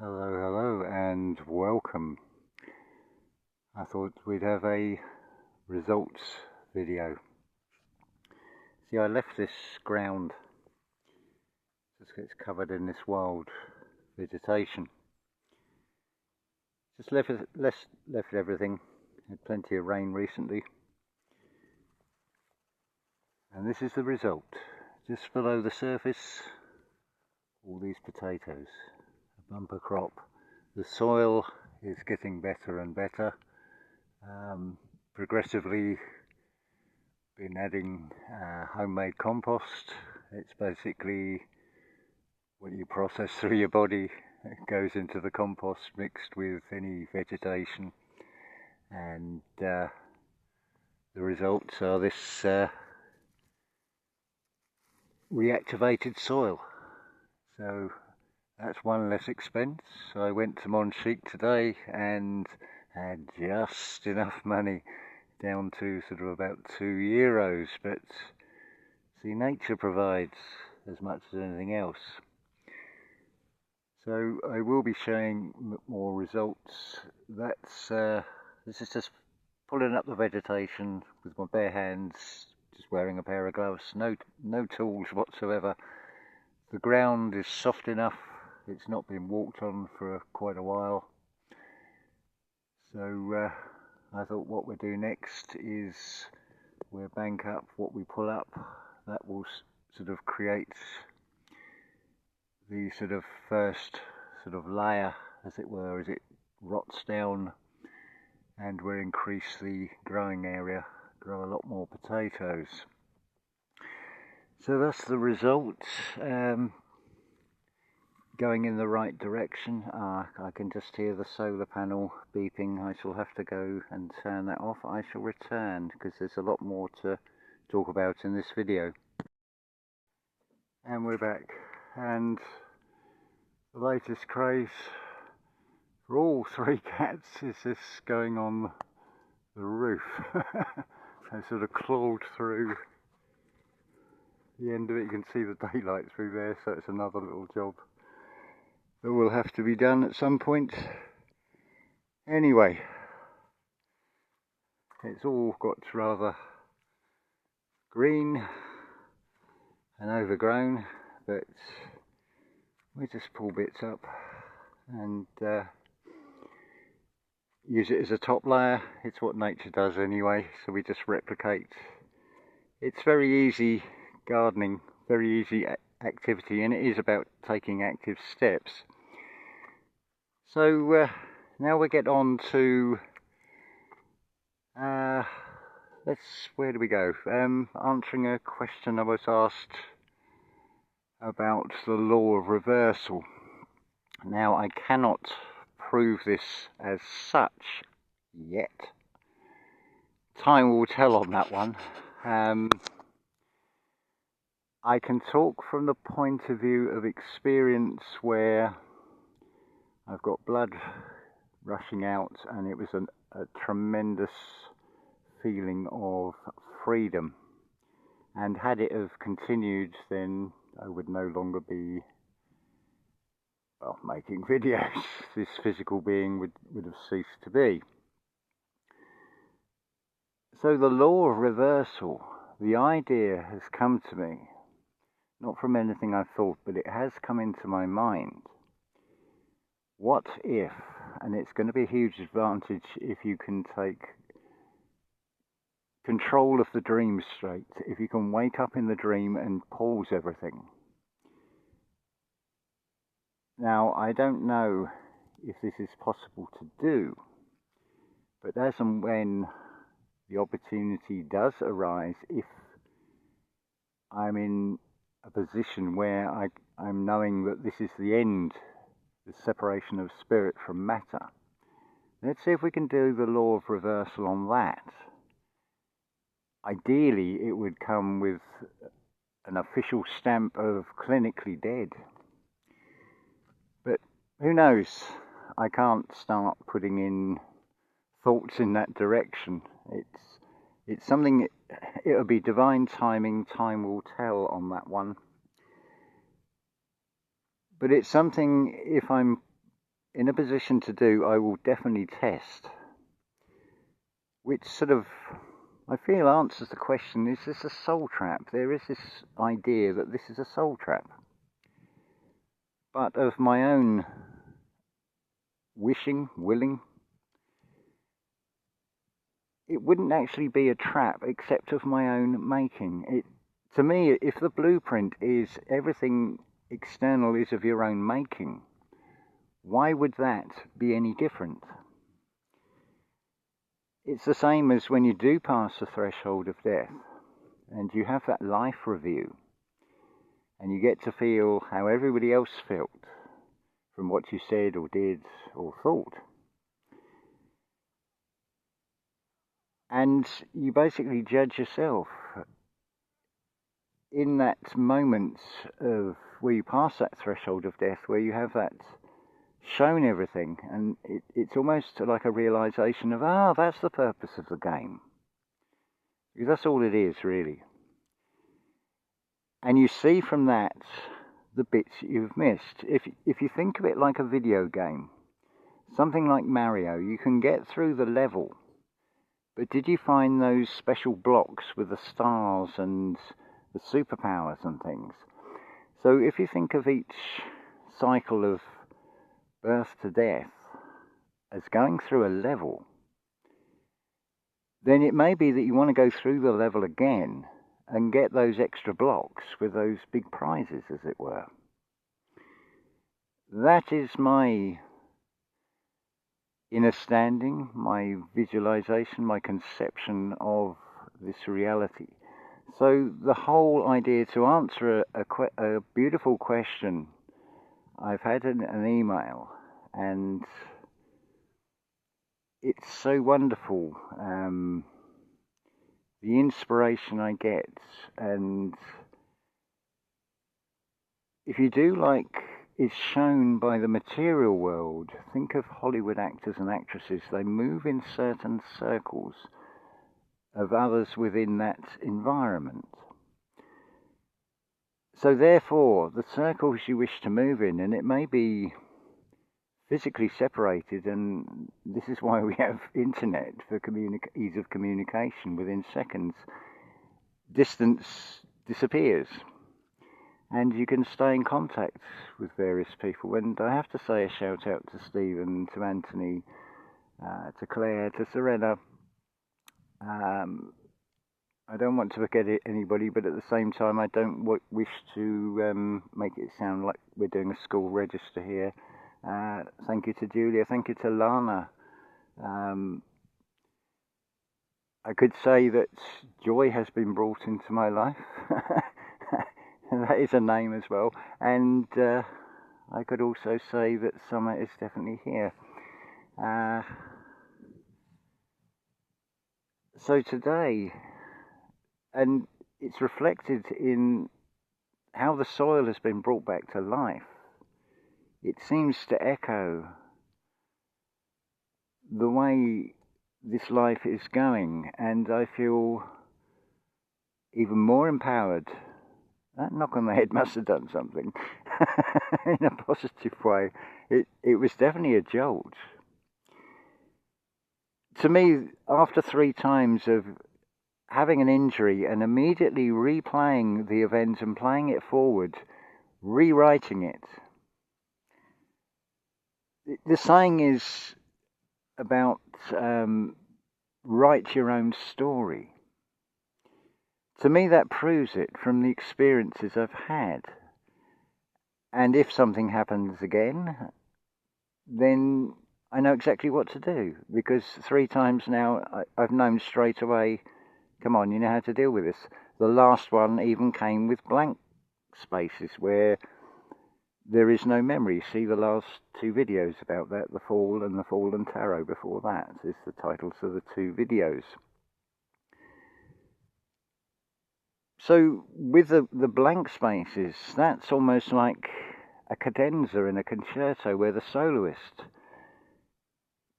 Hello and welcome. I thought we'd have a results video. See, I left this ground, just gets covered in this wild vegetation. Just left everything, had plenty of rain recently. And this is the result. Just below the surface, all these potatoes. Bumper crop. The soil is getting better and better. Progressively been adding homemade compost. It's basically what you process through your body. It goes into the compost mixed with any vegetation, and the results are this reactivated soil. So that's one less expense. I went to Monchique today and had just enough money, down to sort of about €2. But see, nature provides as much as anything else. So I will be showing more results. This is just pulling up the vegetation with my bare hands, just wearing a pair of gloves, no tools whatsoever. The ground is soft enough. It's not been walked on for quite a while. So I thought what we'll do next is we'll bank up what we pull up. That will sort of create the sort of first sort of layer, as it were, as it rots down, and we'll increase the growing area, grow a lot more potatoes. So that's the result. Going in the right direction. I can just hear the solar panel beeping. I shall have to go and turn that off. I shall return because there's a lot more to talk about in this video. And we're back, and the latest craze for all three cats is this going on the roof. I sort of clawed through the end of it. You can see the daylight through there, so it's another little job that will have to be done at some point. Anyway, it's all got rather green and overgrown, but we just pull bits up and use it as a top layer. It's what nature does anyway, so we just replicate. It's very easy gardening, very easy activity, and it is about taking active steps. So now we get on to where do we go? Answering a question I was asked about the law of reversal. Now, I cannot prove this as such yet. Time will tell on that one. I can talk from the point of view of experience where I've got blood rushing out, and it was a tremendous feeling of freedom. And had it have continued, then I would no longer be, well, making videos. This physical being would have ceased to be. So the law of reversal, the idea has come to me, not from anything I've thought, but it has come into my mind. What if, and it's going to be a huge advantage if you can take control of the dream state, if you can wake up in the dream and pause everything. Now, I don't know if this is possible to do, but as and when the opportunity does arise, if I'm in a position where I'm knowing that this is the end, the separation of spirit from matter, let's see if we can do the law of reversal on that. Ideally, it would come with an official stamp of clinically dead. But who knows? I can't start putting in thoughts in that direction. It's something, it'll be divine timing, time will tell on that one. But it's something, if I'm in a position to do, I will definitely test. Which sort of, I feel, answers the question, is this a soul trap? There is this idea that this is a soul trap. But of my own willing, it wouldn't actually be a trap except of my own making. To me, if the blueprint is everything external is of your own making, why would that be any different? It's the same as when you do pass the threshold of death and you have that life review and you get to feel how everybody else felt from what you said or did or thought. And you basically judge yourself in that moment of where you pass that threshold of death, where you have that shown everything, and it's almost like a realization of, that's the purpose of the game. Because that's all it is, really. And you see from that the bits you've missed. If you think of it like a video game, something like Mario, you can get through the level, but did you find those special blocks with the stars and the superpowers and things? So if you think of each cycle of birth to death as going through a level, then it may be that you want to go through the level again and get those extra blocks with those big prizes, as it were. That is my understanding, my visualization, my conception of this reality. So the whole idea, to answer a beautiful question, I've had an email, and it's so wonderful, the inspiration I get. And if you do like is shown by the material world, think of Hollywood actors and actresses. They move in certain circles of others within that environment. So therefore, the circles you wish to move in, and it may be physically separated, and this is why we have internet for ease of communication. Within seconds, distance disappears, and you can stay in contact with various people. And I have to say a shout out to Stephen, to Anthony, to Claire, to Serena. I don't want to forget anybody, but at the same time I don't wish to make it sound like we're doing a school register here. Thank you to Julia, thank you to Lana. I could say that joy has been brought into my life. That is a name as well. And I could also say that summer is definitely here. So today, and it's reflected in how the soil has been brought back to life. It seems to echo the way this life is going, and I feel even more empowered. That knock on the head must have done something in a positive way. It was definitely a jolt. To me, after 3 times of having an injury and immediately replaying the event and playing it forward, rewriting it. The saying is about write your own story. To me, that proves it from the experiences I've had. And if something happens again, then I know exactly what to do, because 3 times now I've known straight away, come on, you know how to deal with this. The last one even came with blank spaces where there is no memory. See the last 2 videos about that, The Fall and The Fallen Tarot before that is the titles of the 2 videos. So with the blank spaces, that's almost like a cadenza in a concerto where the soloist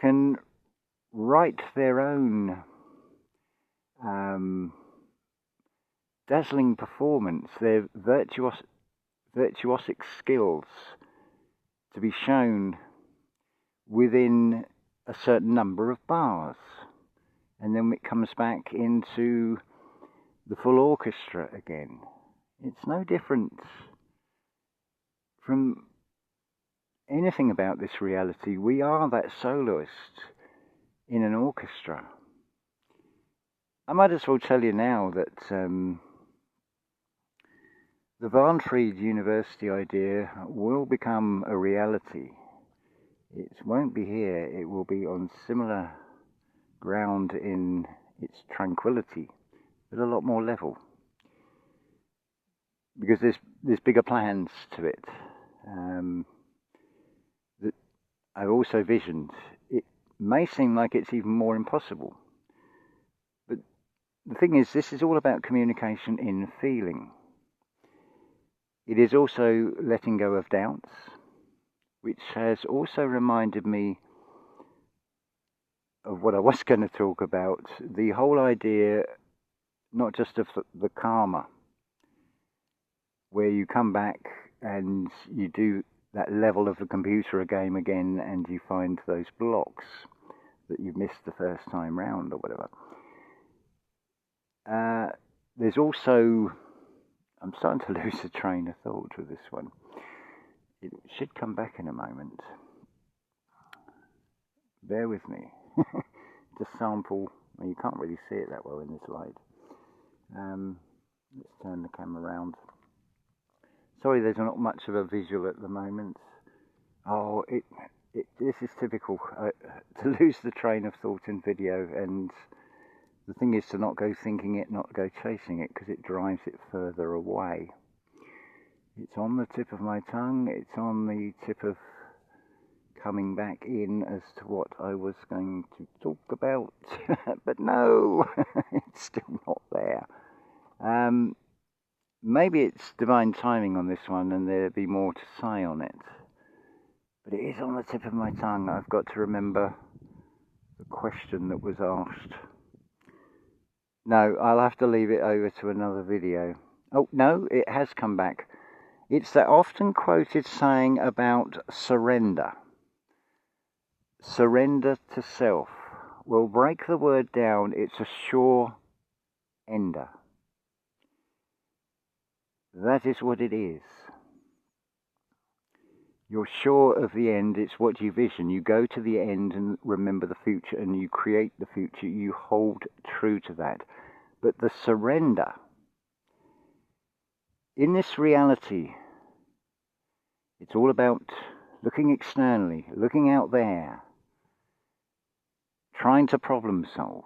can write their own dazzling performance, their virtuosic skills to be shown within a certain number of bars. And then it comes back into the full orchestra again. It's no different from anything about this reality. We are that soloist in an orchestra. I might as well tell you now that the Varnfried University idea will become a reality. It won't be here, it will be on similar ground in its tranquility, but a lot more level. Because there's bigger plans to it that I've also visioned. It may seem like it's even more impossible, but the thing is, this is all about communication in feeling. It is also letting go of doubts, which has also reminded me of what I was going to talk about, the whole idea not just of the karma, where you come back and you do that level of the computer game again and you find those blocks that you missed the first time round or whatever. There's also, I'm starting to lose the train of thought with this one. It should come back in a moment. Bear with me. Just sample, well, you can't really see it that well in this light. Let's turn the camera around. Sorry, there's not much of a visual at the moment. Oh, this is typical, to lose the train of thought in video, and the thing is to not go thinking it, not go chasing it, because it drives it further away. It's on the tip of my tongue, it's on the tip of coming back in as to what I was going to talk about, but no, it's still not there. Maybe it's divine timing on this one and there'll be more to say on it, but it is on the tip of my tongue. I've got to remember the question that was asked. No, I'll have to leave it over to another video. Oh no, it has come back. It's that often quoted saying about surrender. Surrender to self. We'll break the word down. It's a sure ender. That is what it is. You're sure of the end. It's what you vision. You go to the end and remember the future, and you create the future. You hold true to that. But the surrender, in this reality, it's all about looking externally, looking out there, trying to problem solve.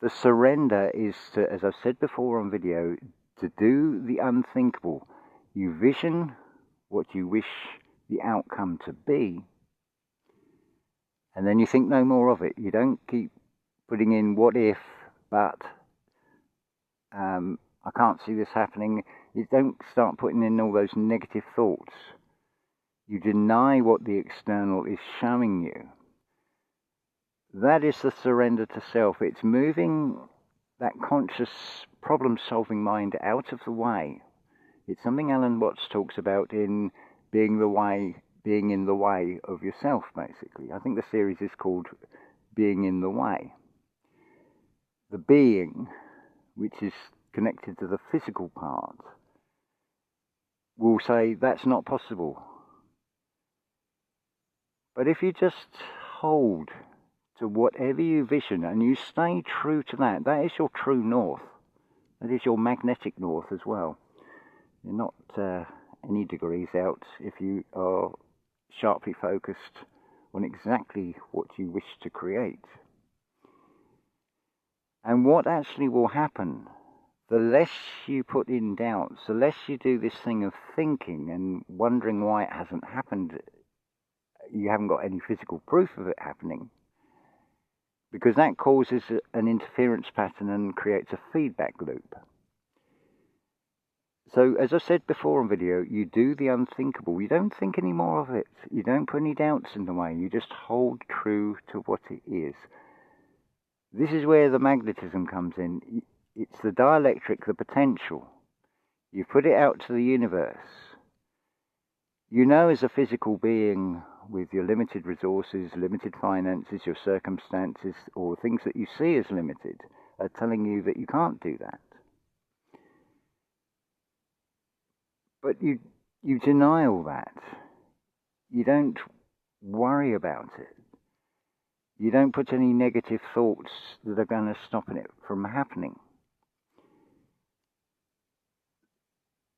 The surrender is to, as I've said before on video, to do the unthinkable. You vision what you wish the outcome to be, and then you think no more of it. You don't keep putting in what if, but, I can't see this happening. You don't start putting in all those negative thoughts. You deny what the external is showing you. That is the surrender to self. It's moving that conscious problem-solving mind out of the way. It's something Alan Watts talks about in being in the way of yourself, basically. I think the series is called Being in the Way. The being, which is connected to the physical part, will say that's not possible. But if you just hold to whatever you vision and you stay true to that, that is your true north. That is your magnetic north as well. You're not any degrees out if you are sharply focused on exactly what you wish to create. And what actually will happen, the less you put in doubts, the less you do this thing of thinking and wondering why it hasn't happened, you haven't got any physical proof of it happening, because that causes an interference pattern and creates a feedback loop. So, as I said before on video, you do the unthinkable. You don't think any more of it. You don't put any doubts in the way. You just hold true to what it is. This is where the magnetism comes in. It's the dielectric, the potential. You put it out to the universe. You know as a physical being with your limited resources, limited finances, your circumstances, or things that you see as limited, are telling you that you can't do that. But you deny all that. You don't worry about it. You don't put any negative thoughts that are going to stop it from happening.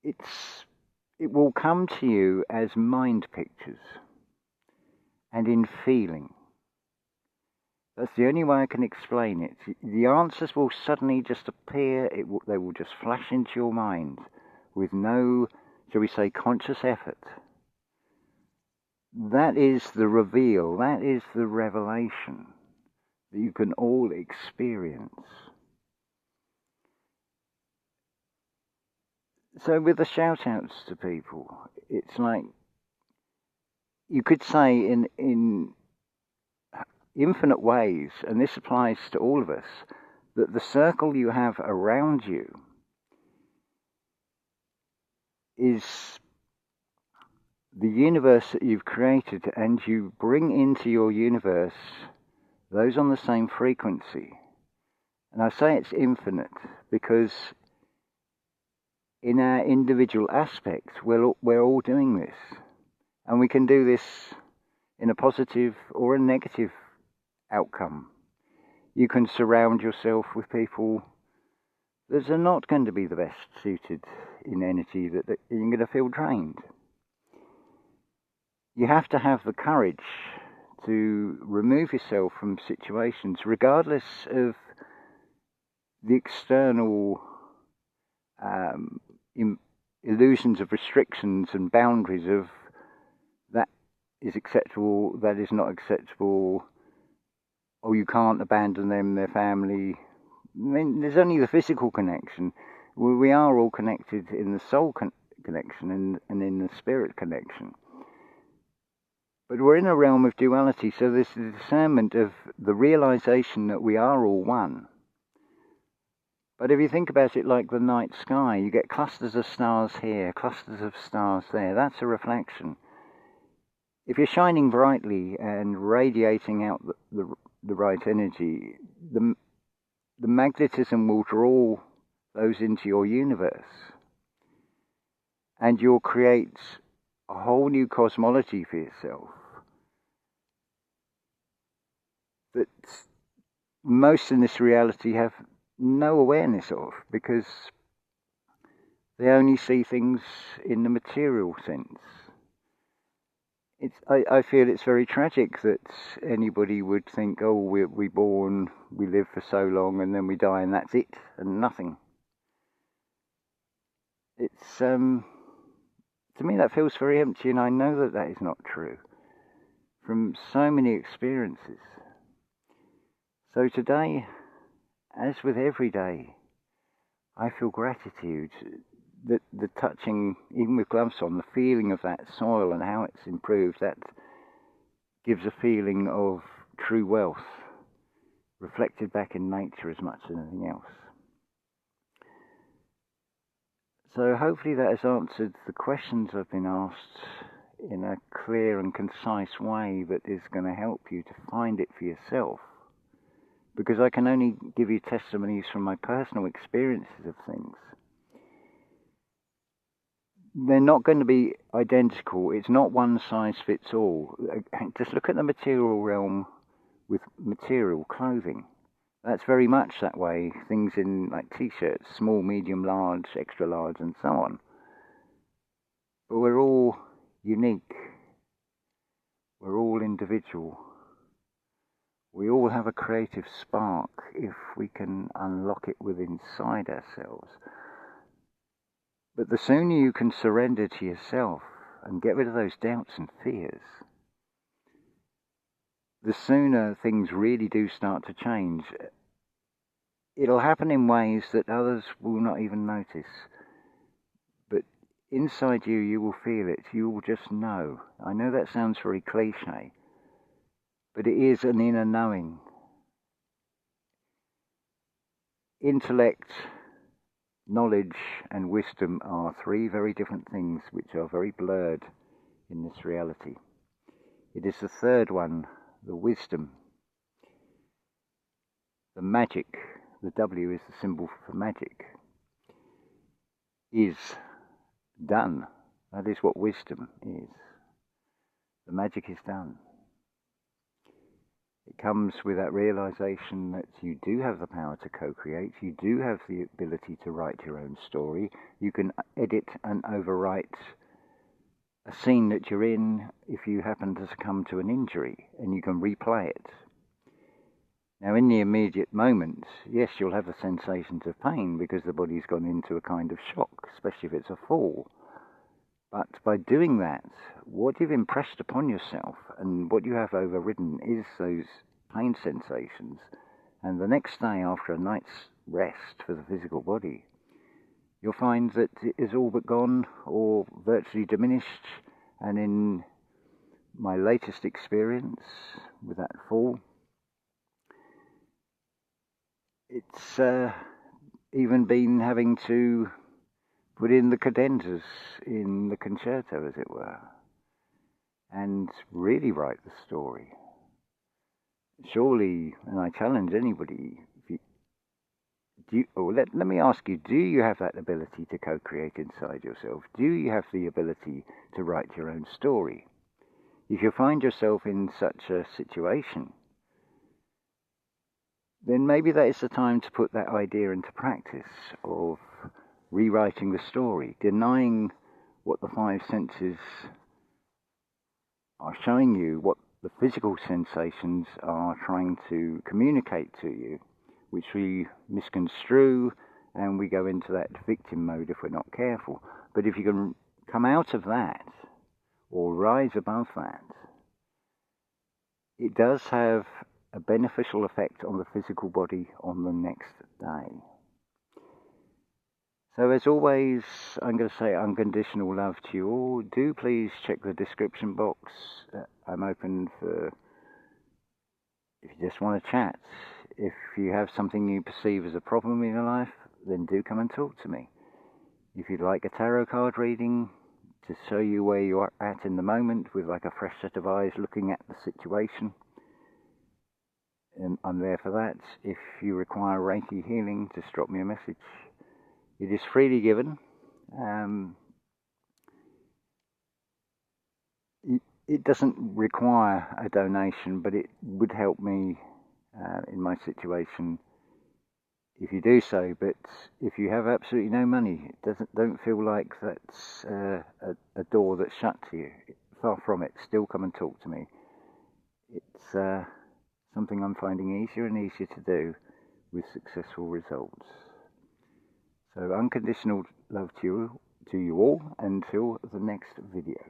It will come to you as mind pictures and in feeling. That's the only way I can explain it. The answers will suddenly just appear. They will just flash into your mind with no, shall we say, conscious effort. That is the reveal. That is the revelation that you can all experience. So with the shout-outs to people, it's like, you could say in infinite ways, and this applies to all of us, that the circle you have around you is the universe that you've created, and you bring into your universe those on the same frequency. And I say it's infinite because in our individual aspects, we're all doing this. And we can do this in a positive or a negative outcome. You can surround yourself with people that are not going to be the best suited in energy, that you're going to feel drained. You have to have the courage to remove yourself from situations, regardless of the external illusions of restrictions and boundaries of that is acceptable, that is not acceptable, or you can't abandon them, their family. I mean, there's only the physical connection. We are all connected in the soul connection and in the spirit connection. But we're in a realm of duality, so there's the discernment of the realization that we are all one. But if you think about it like the night sky, you get clusters of stars here, clusters of stars there. That's a reflection. If you're shining brightly and radiating out the right energy, the magnetism will draw those into your universe. And you'll create a whole new cosmology for yourself that most in this reality have no awareness of, because they only see things in the material sense. I feel it's very tragic that anybody would think, oh, we're born, we live for so long, and then we die, and that's it, and nothing. It's to me that feels very empty, and I know that that is not true from so many experiences. So today, as with every day, I feel gratitude, that the touching, even with gloves on, the feeling of that soil and how it's improved, that gives a feeling of true wealth, reflected back in nature as much as anything else. So hopefully that has answered the questions I've been asked in a clear and concise way that is going to help you to find it for yourself. Because I can only give you testimonies from my personal experiences of things. They're not going to be identical. It's not one size fits all. Just look at the material realm with material clothing. That's very much that way. Things in like t-shirts, small, medium, large, extra large, and so on. But we're all unique. We're all individual. We all have a creative spark if we can unlock it within inside ourselves. But the sooner you can surrender to yourself and get rid of those doubts and fears, the sooner things really do start to change. It'll happen in ways that others will not even notice. But inside you, you will feel it. You will just know. I know that sounds very cliche, but it is an inner knowing. Intellect, knowledge, and wisdom are three very different things which are very blurred in this reality. It is the third one, the wisdom. The magic, the W is the symbol for magic, is done. That is what wisdom is. The magic is done. It comes with that realization that you do have the power to co-create, you do have the ability to write your own story, you can edit and overwrite a scene that you're in if you happen to succumb to an injury, and you can replay it. Now in the immediate moment, yes, you'll have the sensations of pain because the body's gone into a kind of shock, especially if it's a fall. But by doing that, what you've impressed upon yourself and what you have overridden is those pain sensations. And the next day, after a night's rest for the physical body, you'll find that it is all but gone or virtually diminished. And in my latest experience with that fall, it's even been having to put in the cadenzas in the concerto, as it were, and really write the story. Surely, and I challenge anybody, let me ask you, do you have that ability to co-create inside yourself? Do you have the ability to write your own story? If you find yourself in such a situation, then maybe that is the time to put that idea into practice of rewriting the story, denying what the five senses are showing you, what the physical sensations are trying to communicate to you, which we misconstrue and we go into that victim mode if we're not careful. But if you can come out of that or rise above that, it does have a beneficial effect on the physical body on the next day. So as always, I'm going to say unconditional love to you all. Do please check the description box. I'm open for, if you just want to chat. If you have something you perceive as a problem in your life, then do come and talk to me. If you'd like a tarot card reading to show you where you are at in the moment with like a fresh set of eyes looking at the situation, I'm there for that. If you require Reiki healing, just drop me a message. It is freely given. It doesn't require a donation, but it would help me in my situation if you do so. But if you have absolutely no money, don't feel like that's a door that's shut to you. Far from it. Still come and talk to me. It's something I'm finding easier and easier to do with successful results. So unconditional love to you all until the next video.